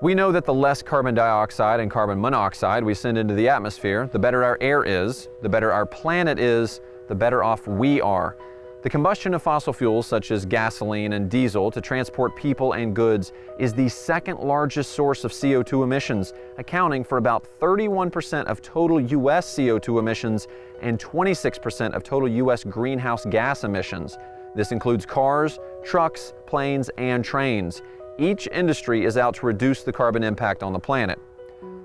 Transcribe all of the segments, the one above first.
We know that the less carbon dioxide and carbon monoxide we send into the atmosphere, the better our air is, the better our planet is, the better off we are. The combustion of fossil fuels such as gasoline and diesel to transport people and goods is the second largest source of CO2 emissions, accounting for about 31% of total U.S. CO2 emissions and 26% of total U.S. greenhouse gas emissions. This includes cars, trucks, planes, and trains. Each industry is out to reduce the carbon impact on the planet.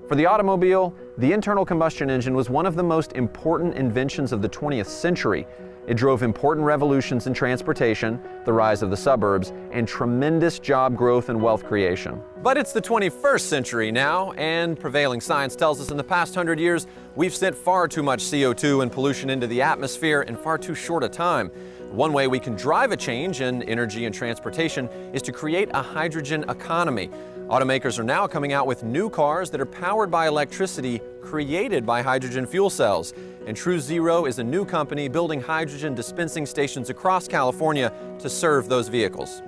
For the automobile, the internal combustion engine was one of the most important inventions of the 20th century. It drove important revolutions in transportation, the rise of the suburbs, and tremendous job growth and wealth creation. But it's the 21st century now, and prevailing science tells us in the past 100 years, we've sent far too much CO2 and pollution into the atmosphere in far too short a time. One way we can drive a change in energy and transportation is to create a hydrogen economy. Automakers are now coming out with new cars that are powered by electricity created by hydrogen fuel cells. And True Zero is a new company building hydrogen dispensing stations across California to serve those vehicles.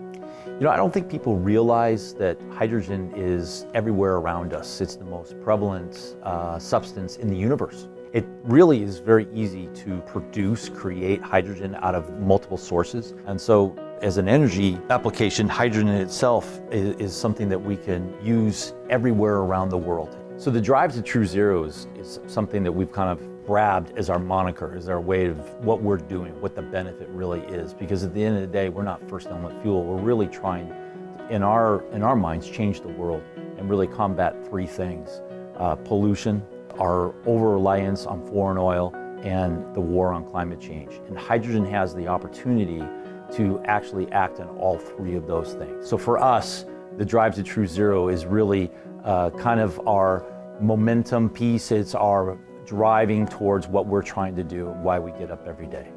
You know, I don't think people realize that hydrogen is everywhere around us. It's the most prevalent substance in the universe. It really is very easy to create hydrogen out of multiple sources. And so as an energy application, hydrogen itself is something that we can use everywhere around the world. So the drive to True Zero is something that we've kind of grabbed as our moniker, as our way of what we're doing, what the benefit really is. Because at the end of the day, we're not first element fuel. We're really trying, in our minds, change the world and really combat three things: pollution, our over-reliance on foreign oil, and the war on climate change. And hydrogen has the opportunity to actually act on all three of those things. So for us, the drive to True Zero is really kind of our momentum piece. It's our driving towards what we're trying to do and why we get up every day.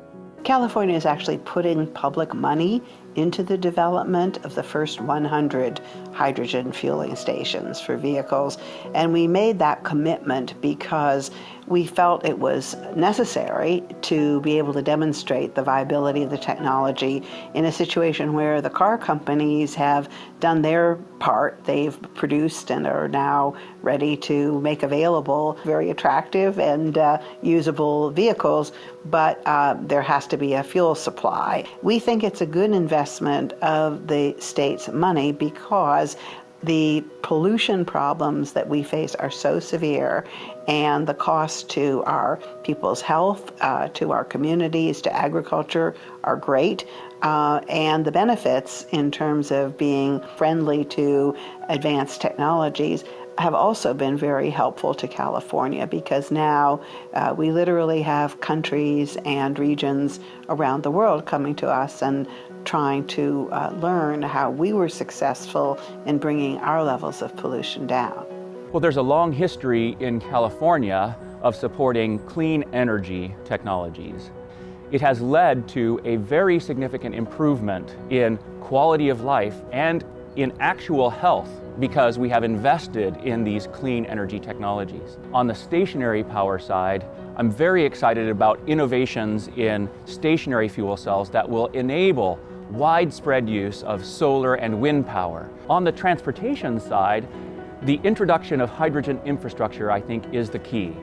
California is actually putting public money into the development of the first 100 hydrogen fueling stations for vehicles. And we made that commitment because we felt it was necessary to be able to demonstrate the viability of the technology in a situation where the car companies have done their part. They've produced and are now ready to make available very attractive and usable vehicles, but there has to be a fuel supply. We think it's a good investment of the state's money because the pollution problems that we face are so severe, and the costs to our people's health, to our communities, to agriculture are great. And the benefits in terms of being friendly to advanced technologies have also been very helpful to California, because now we literally have countries and regions around the world coming to us and trying to learn how we were successful in bringing our levels of pollution down. Well, there's a long history in California of supporting clean energy technologies. It has led to a very significant improvement in quality of life and in actual health, because we have invested in these clean energy technologies. On the stationary power side, I'm very excited about innovations in stationary fuel cells that will enable widespread use of solar and wind power. On the transportation side, the introduction of hydrogen infrastructure, I think, is the key.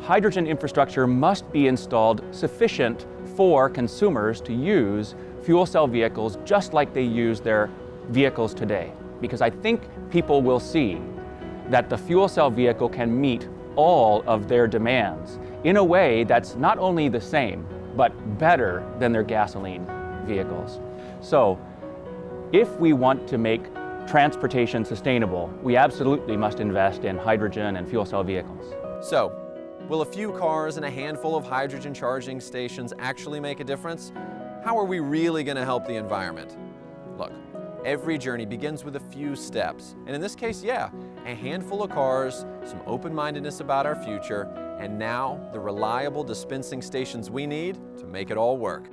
Hydrogen infrastructure must be installed sufficient for consumers to use fuel cell vehicles just like they use their vehicles today. Because I think people will see that the fuel cell vehicle can meet all of their demands in a way that's not only the same, but better than their gasoline vehicles. So, if we want to make transportation sustainable, we absolutely must invest in hydrogen and fuel cell vehicles. So, will a few cars and a handful of hydrogen charging stations actually make a difference? How are we really going to help the environment? Look, every journey begins with a few steps. And in this case, yeah, a handful of cars, some open-mindedness about our future, and now the reliable dispensing stations we need to make it all work.